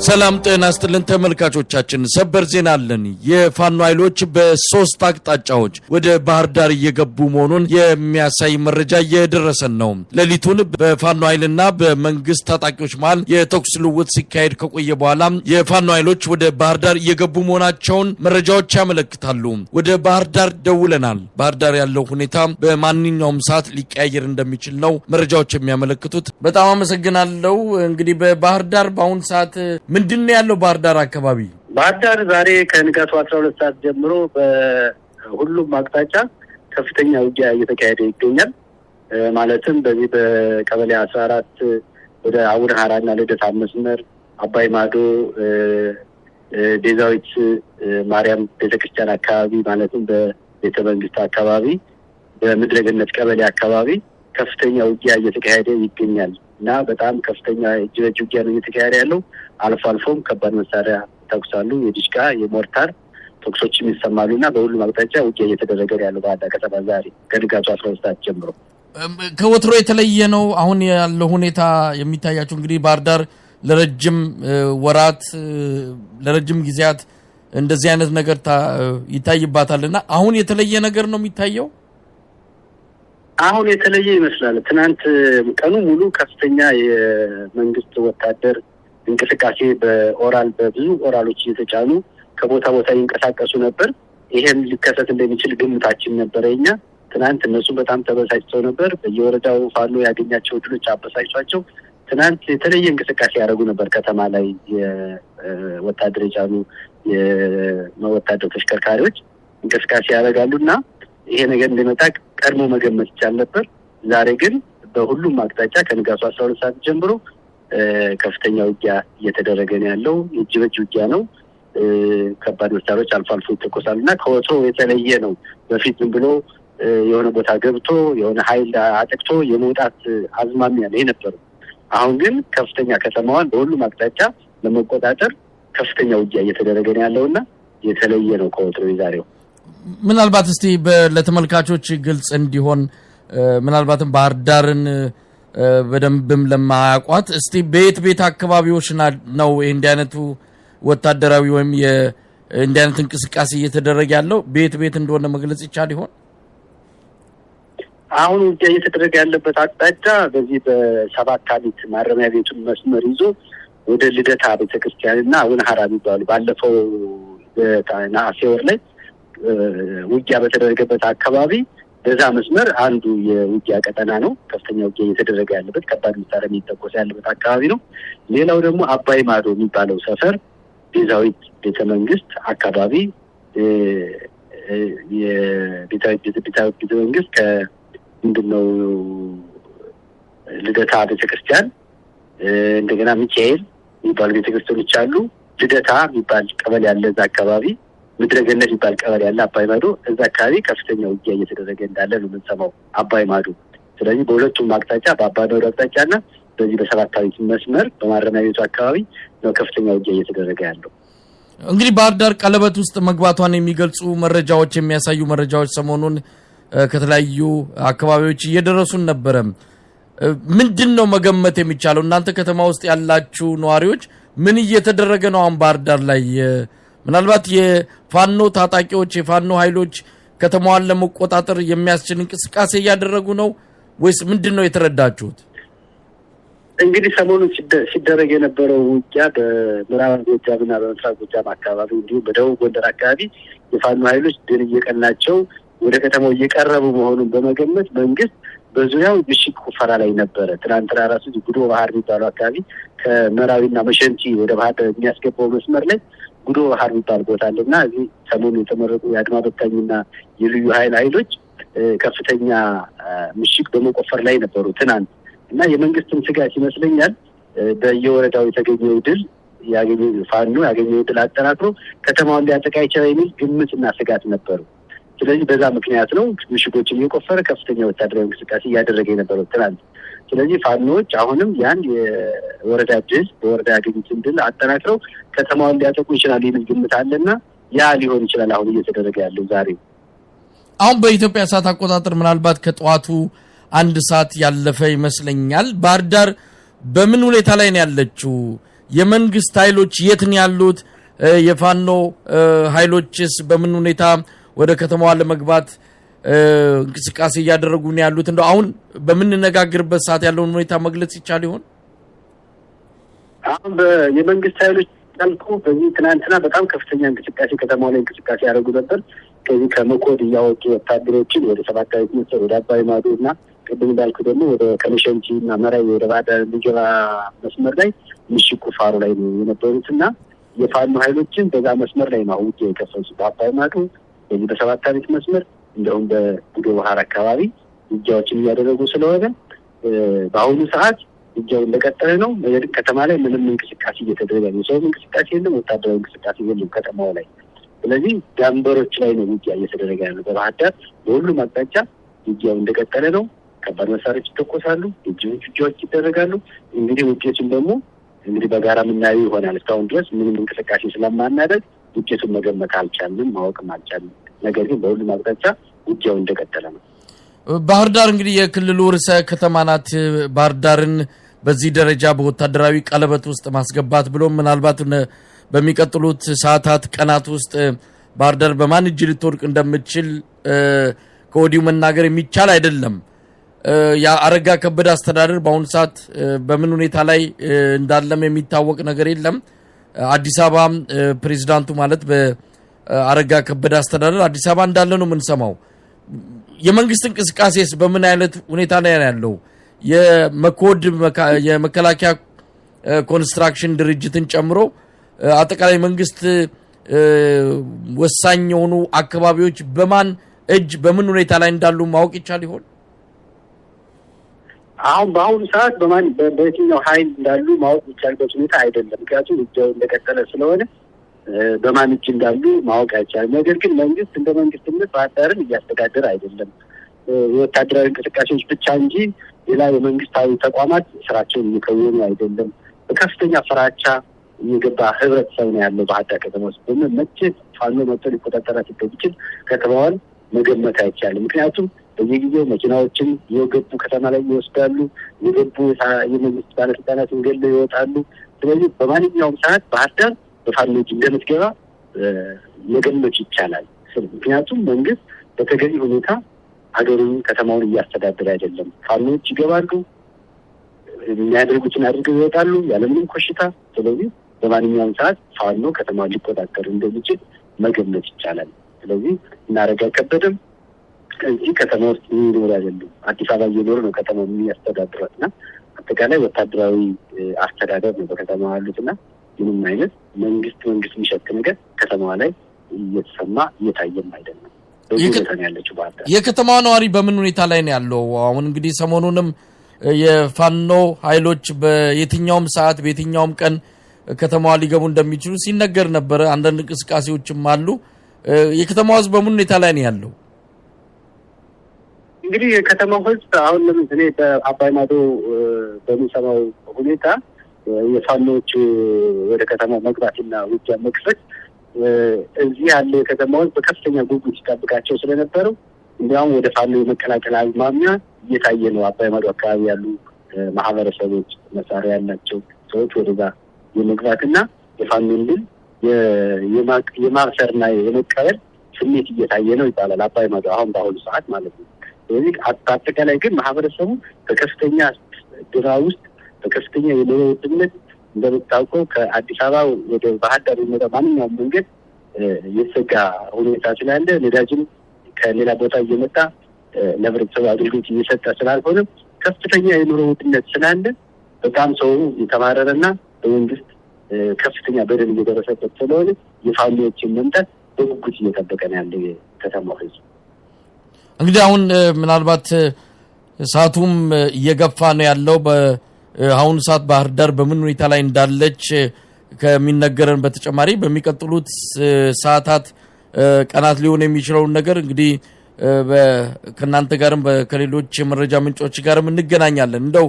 ሰላም ጤና ይስጥልን ተመልካቾቻችን፣ ሰበር ዜና አለን። የፋኖ ኃይሎች በሶስት አቅጣጫዎች ወደ ባህር ዳር እየገቡ መሆኑን የሚያሳይ መረጃ እየደረሰን ነው። ሌሊቱን በፋኖ ኃይልና በመንግስት ታጣቂዎች መሃል የተኩስ ልውውጥ ሲካሄድ ከቆየ በኋላ የፋኖ ኃይሎች ወደ ባህር ዳር እየገቡ መሆናቸውን መረጃዎች ያመለክታሉ። ወደ ባህር ዳር ደውለናል። ባህር ዳር ያለው ሁኔታ በማንኛውም ሰዓት ሊቀያየር እንደሚችል ነው መረጃዎች የሚያመለክቱት። በጣም አመሰግናለሁ። እንግዲህ በባህር ዳር በአሁን ሰዓት ምንድነው ያለው? ባህር ዳር አካባቢ ባህር ዳር ዛሬ ከንጋቱ 12 ሰዓት ጀምሮ በሁሉም አቅጣጫ ከፍተኛ ውጊያ እየተካሄደ ይገኛል። ማለትም በዚህ በቀበሌ 14 ወደ አቡነ ሐራና ልደታ መስመር አባይ ማዶ ዴዛዊት ማርያም ቤተክርስቲያን አካባቢ ማለትም በቤተ መንግስት አካባቢ በምድረገነት ቀበሌ አካባቢ ከፍተኛ ውጊያ እየተካሄደ ይገኛል እና በጣም ከፍተኛ እጅ ውጊያ ነው እየተካሄደ ያለው። አልፎ አልፎም ከባድ መሳሪያ ተኩሳሉ፣ የዲሽቃ የሞርታር ተኩሶችም ይሰማሉና በሁሉም አቅጣጫ ውጊያ እየተደረገ ያለው ባህር ዳር ከተማ ዛሬ ከንጋቱ 12 ሰዓት ጀምሮ። ከወትሮ የተለየ ነው አሁን ያለው ሁኔታ የሚታያቸው? እንግዲህ ባህር ዳር ለረጅም ወራት ለረጅም ጊዜያት እንደዚህ አይነት ነገር ይታይባታልና አሁን የተለየ ነገር ነው የሚታየው? አሁን የተለየ ይመስላል። ትናንት ቀኑ ሙሉ ከፍተኛ የመንግስት ወታደር እንቅስቃሴ በኦራል በብዙ ኦራሎች እየተጫኑ ከቦታ ቦታ ይንቀሳቀሱ ነበር። ይሄም ሊከሰት እንደሚችል ግምታችን ነበር የኛ። ትናንት እነሱ በጣም ተበሳጭተው ነበር። በየወረዳው ፋኖ ያገኛቸው ድሎች አበሳጭቷቸው ትናንት የተለየ እንቅስቃሴ ያደረጉ ነበር። ከተማ ላይ የወታደር የጫኑ የወታደር ተሽከርካሪዎች እንቅስቃሴ ያደርጋሉና ይሄ ነገር እንደመጣ ቀድሞ መገመት ይቻል ነበር። ዛሬ ግን በሁሉም አቅጣጫ ከንጋቱ 12 ሰዓት ጀምሮ ከፍተኛ ውጊያ እየተደረገ ነው ያለው። እጅ በእጅ ውጊያ ነው። ከባድ መሳሪያዎች አልፎ አልፎ ይተኮሳሉና ከወትሮ የተለየ ነው። በፊት ዝም ብሎ የሆነ ቦታ ገብቶ የሆነ ኃይል አጥቅቶ የመውጣት አዝማሚያ ነው የነበረው። አሁን ግን ከፍተኛ ከተማዋን በሁሉም አቅጣጫ ለመቆጣጠር ከፍተኛ ውጊያ እየተደረገ ነው ያለውና የተለየ ነው ከወትሮ የዛሬው። ምናልባት እስቲ ለተመልካቾች ግልጽ እንዲሆን ምናልባትም ባህር ዳርን በደንብም ለማያውቋት እስቲ ቤት አካባቢዎች ነው እንዲህ አይነቱ ወታደራዊ ወይም እንዲህ አይነት እንቅስቃሴ እየተደረገ ያለው ቤት እንደሆነ መግለጽ ይቻል ይሆን? አሁን ውጊያ እየተደረገ ያለበት አቅጣጫ በዚህ በሰባት አሊት ማረሚያ ቤቱን መስመር ይዞ ወደ ልደታ ቤተክርስቲያንና አቡነ ሐራ የሚባሉ ባለፈው ነሐሴ ወር ላይ ውጊያ በተደረገበት አካባቢ በዛ መስመር አንዱ የውጊያ ቀጠና ነው። ከፍተኛ ውጊያ እየተደረገ ያለበት ከባድ መሳሪያ የሚተኮስ ያለበት አካባቢ ነው። ሌላው ደግሞ አባይ ማዶ የሚባለው ሰፈር ዴዛዊት ቤተ መንግስት አካባቢ የቤታዊት ቤተ መንግስት ከምንድነው ልደታ ቤተክርስቲያን እንደገና ሚካኤል የሚባሉ ቤተክርስቲያኖች አሉ። ልደታ የሚባል ቀበሌ ያለ እዛ አካባቢ ምድረገነት የሚባል ቀበሌ ያለ አባይ ማዶ እዛ አካባቢ ከፍተኛ ውጊያ እየተደረገ እንዳለ ነው የምንሰማው አባይ ማዶ። ስለዚህ በሁለቱም አቅጣጫ በአባይ ማዶ አቅጣጫና በዚህ በሰባት አሊት መስመር በማረሚያ ቤቱ አካባቢ ነው ከፍተኛ ውጊያ እየተደረገ ያለው። እንግዲህ ባህር ዳር ቀለበት ውስጥ መግባቷን የሚገልጹ መረጃዎች የሚያሳዩ መረጃዎች ሰሞኑን ከተለያዩ አካባቢዎች እየደረሱን ነበረ። ምንድነው መገመት የሚቻለው? እናንተ ከተማ ውስጥ ያላችሁ ነዋሪዎች ምን እየተደረገ ነው አሁን ባህር ዳር ላይ? ምናልባት የፋኖ ታጣቂዎች የፋኖ ኃይሎች ከተማዋን ለመቆጣጠር የሚያስችል እንቅስቃሴ እያደረጉ ነው ወይስ ምንድነው የተረዳችሁት? እንግዲህ ሰሞኑን ሲደረግ የነበረው ውጊያ በምዕራብ ጎጃምና በምስራቅ ጎጃም አካባቢ እንዲሁም በደቡብ ጎንደር አካባቢ የፋኖ ኃይሎች ድል እየቀናቸው ወደ ከተማው እየቀረቡ መሆኑን በመገመት መንግስት በዙሪያው ምሽግ ቁፈራ ላይ ነበረ። ትናንትና ራሱ ጉዶ ባህር የሚባለው አካባቢ ከመራዊና መሸንቲ ወደ ባህር የሚያስገባው መስመር ላይ ጉዶ ባህር የሚባል ቦታ አለና እዚህ ሰሞኑን የተመረጡ የአድማ በታኝና የልዩ ኃይሎች ከፍተኛ ምሽግ በመቆፈር ላይ ነበሩ ትናንት እና የመንግስትን ስጋት ይመስለኛል በየወረዳው የተገኘው ድል ፋኖ ያገኘው ድል አጠናክሮ ከተማውን ሊያጠቃ ይችላል የሚል ግምትና ስጋት ነበሩ። ስለዚህ በዛ ምክንያት ነው ምሽጎችን እየቆፈረ ከፍተኛ ወታደራዊ እንቅስቃሴ እያደረገ የነበረው ትናንት። ስለዚህ ፋኖዎች አሁንም ያን የወረዳ ድል በወረዳ ያገኙትን ድል አጠናክረው ከተማውን ሊያጠቁ ይችላል የሚል ግምት አለና ያ ሊሆን ይችላል አሁን እየተደረገ ያለው ዛሬ። አሁን በኢትዮጵያ ሰዓት አቆጣጠር ምናልባት ከጠዋቱ 1 ሰዓት ያለፈ ይመስለኛል። ባህር ዳር በምን ሁኔታ ላይ ነው ያለችው? የመንግስት ኃይሎች የት ነው ያሉት? የፋኖ ኃይሎችስ በምን ሁኔታ ወደ ከተማዋ ለመግባት እንቅስቃሴ እያደረጉ ነው ያሉት? እንደው አሁን በምንነጋገርበት ሰዓት ያለውን ሁኔታ መግለጽ ይቻል ይሆን? አሁን የመንግስት ኃይሎች ታልኩ በዚህ ትናንትና በጣም ከፍተኛ እንቅስቃሴ ከተማው ላይ እንቅስቃሴ ያደርጉ ነበር። ከዚህ ከመኮድ እያወጡ ወታደሮችን ወደ ሰባታዊ መስመር ወደ አባይ ማዶ እና ቅድም እንዳልኩ ደግሞ ወደ ከመሸንጂ እና መራዊ ወደ ባዳር ሊገባ መስመር ላይ ምሽግ ቁፋሮ ላይ ነው የነበሩት እና የፋኖ ኃይሎችን በዛ መስመር ላይ ነው ውጊያ የከፈቱት። በአባይ ማዶ በዚህ በሰባታዊ መስመር እንደውም በጉዶ ባህር አካባቢ ውጊያዎችን እያደረጉ ስለሆነ በአሁኑ ሰዓት ውጊያው እንደቀጠለ ነው። ነገር ከተማ ላይ ምንም እንቅስቃሴ እየተደረገ ነው። ሰው እንቅስቃሴ የለም፣ ወታደራዊ እንቅስቃሴ የለም ከተማው ላይ። ስለዚህ ዳንበሮች ላይ ነው ውጊያ እየተደረገ ያለው። በባህር ዳር በሁሉም አቅጣጫ ውጊያው እንደቀጠለ ነው። ከባድ መሳሪያዎች ይተኮሳሉ፣ እጅዎች ውጊያዎች ይደረጋሉ። እንግዲህ ውጤቱን ደግሞ በጋራ የምናየው ይሆናል። እስካሁን ድረስ ምንም እንቅስቃሴ ስለማናደርግ ውጤቱን መገመት አልቻልንም፣ ማወቅም አልቻልንም። ነገር ግን በሁሉም አቅጣጫ ውጊያው እንደቀጠለ ነው። ባህር ዳር እንግዲህ የክልሉ ርዕሰ ከተማ ናት። ባህር ዳርን በዚህ ደረጃ በወታደራዊ ቀለበት ውስጥ ማስገባት ብሎ ምናልባት በሚቀጥሉት ሰዓታት ቀናት ውስጥ ባህር ዳር በማን እጅ ልትወድቅ እንደምትችል ከወዲሁ መናገር የሚቻል አይደለም። የአረጋ ከበደ አስተዳደር በአሁኑ ሰዓት በምን ሁኔታ ላይ እንዳለም የሚታወቅ ነገር የለም። አዲስ አበባ ፕሬዚዳንቱ ማለት በአረጋ ከበደ አስተዳደር አዲስ አበባ እንዳለ ነው የምንሰማው። የመንግስት እንቅስቃሴስ በምን አይነት ሁኔታ ላይ ያለው? የመኮድ የመከላከያ ኮንስትራክሽን ድርጅትን ጨምሮ አጠቃላይ መንግስት ወሳኝ የሆኑ አካባቢዎች በማን እጅ በምን ሁኔታ ላይ እንዳሉ ማወቅ ይቻል ይሆን? አሁን በአሁኑ ሰዓት በየትኛው ኃይል እንዳሉ ማወቅ ይቻልበት ሁኔታ አይደለም። ምክንያቱም ውጊያው እንደቀጠለ ስለሆነ በማን እጅ እንዳሉ ማወቅ አይቻልም። ነገር ግን መንግስት እንደ መንግስትነት ባህር ዳርን እያስተዳደረ አይደለም። የወታደራዊ እንቅስቃሴዎች ብቻ እንጂ ሌላ የመንግስታዊ ተቋማት ስራቸውን እየከወኑ አይደለም። በከፍተኛ ፍራቻ የገባ ህብረተሰብ ነው ያለው ባህር ዳር ከተማ ውስጥ። መቼ ፋኖ መጥቶ ሊቆጣጠራት እንደሚችል ከተማዋን መገመት አይቻልም። ምክንያቱም በየጊዜው መኪናዎችን የገቡ ከተማ ላይ ይወስዳሉ፣ የገቡ የመንግስት ባለስልጣናትን ገለው ይወጣሉ። ስለዚህ በማንኛውም ሰዓት ባህር ዳር በፋኖ እጅ እንደምትገባ መገመት ይቻላል። ምክንያቱም መንግስት በተገቢ ሁኔታ ሀገሩን ከተማውን እያስተዳደረ አይደለም። ፋኖች ይገባሉ፣ የሚያደርጉትን አድርገው ይወጣሉ ያለምንም ኮሽታ። ስለዚህ በማንኛውም ሰዓት ፋኖ ከተማውን ሊቆጣጠር እንደሚችል መገመት ይቻላል። ስለዚህ እናረጋ ከበደም እዚህ ከተማ ውስጥ የሚኖር አይደለም፣ አዲስ አበባ እየኖሩ ነው ከተማው የሚያስተዳድሯት እና አጠቃላይ ወታደራዊ አስተዳደር ነው በከተማ ያሉትና ምንም አይነት መንግስት የሚሸት ነገር ከተማዋ ላይ እየተሰማ እየታየም አይደለም። ያለችው ባህር ዳር የከተማዋ ነዋሪ በምን ሁኔታ ላይ ነው ያለው? አሁን እንግዲህ ሰሞኑንም የፋኖ ኃይሎች በየትኛውም ሰዓት በየትኛውም ቀን ከተማዋ ሊገቡ እንደሚችሉ ሲነገር ነበረ። አንዳንድ እንቅስቃሴዎችም አሉ። የከተማዋ ህዝብ በምን ሁኔታ ላይ ነው ያለው? እንግዲህ የከተማው ህዝብ አሁን ለምሳሌ በአባይ ማዶ በሚሰማው ሁኔታ የፋኖች ወደ ከተማ መግባትና ውጊያ መክፈት እዚህ ያለ የከተማውን በከፍተኛ ጉጉት ሲጠብቃቸው ስለነበረው እንዲያውም ወደ ፋኖ የመቀላቀል አዝማሚያ እየታየ ነው። አባይ ማዶ አካባቢ ያሉ ማህበረሰቦች መሳሪያ ያላቸው ሰዎች ወደዛ የመግባትና የፋኖን ድል የማሰርና የመቀበል ስሜት እየታየ ነው ይባላል። አባይ ማዶ አሁን በአሁኑ ሰዓት ማለት ነው። ስለዚህ አጠቃላይ ግን ማህበረሰቡ በከፍተኛ ድራ ውስጥ በከፍተኛ የኑሮ ውድነት እንደምታውቀው ከአዲስ አበባ ወደ ባህር ዳር የሚመጣ ማንኛውም መንገድ የተዘጋ ሁኔታ ስላለ ነዳጅም ከሌላ ቦታ እየመጣ ለህብረተሰቡ አገልግሎት እየሰጠ ስላልሆነ ከፍተኛ የኑሮ ውድነት ስላለ በጣም ሰው የተማረረና በመንግስት ከፍተኛ በደል እየደረሰበት ስለሆነ የፋኖችን መምጣት በጉጉት እየጠበቀ ነው ያለው የከተማው ህዝብ። እንግዲህ አሁን ምናልባት ሰዓቱም እየገፋ ነው ያለው። በአሁኑ ሰዓት ባህር ዳር በምን ሁኔታ ላይ እንዳለች ከሚነገረን በተጨማሪ በሚቀጥሉት ሰዓታት ቀናት ሊሆን የሚችለውን ነገር እንግዲህ ከእናንተ ጋርም ከሌሎች የመረጃ ምንጮች ጋርም እንገናኛለን። እንደው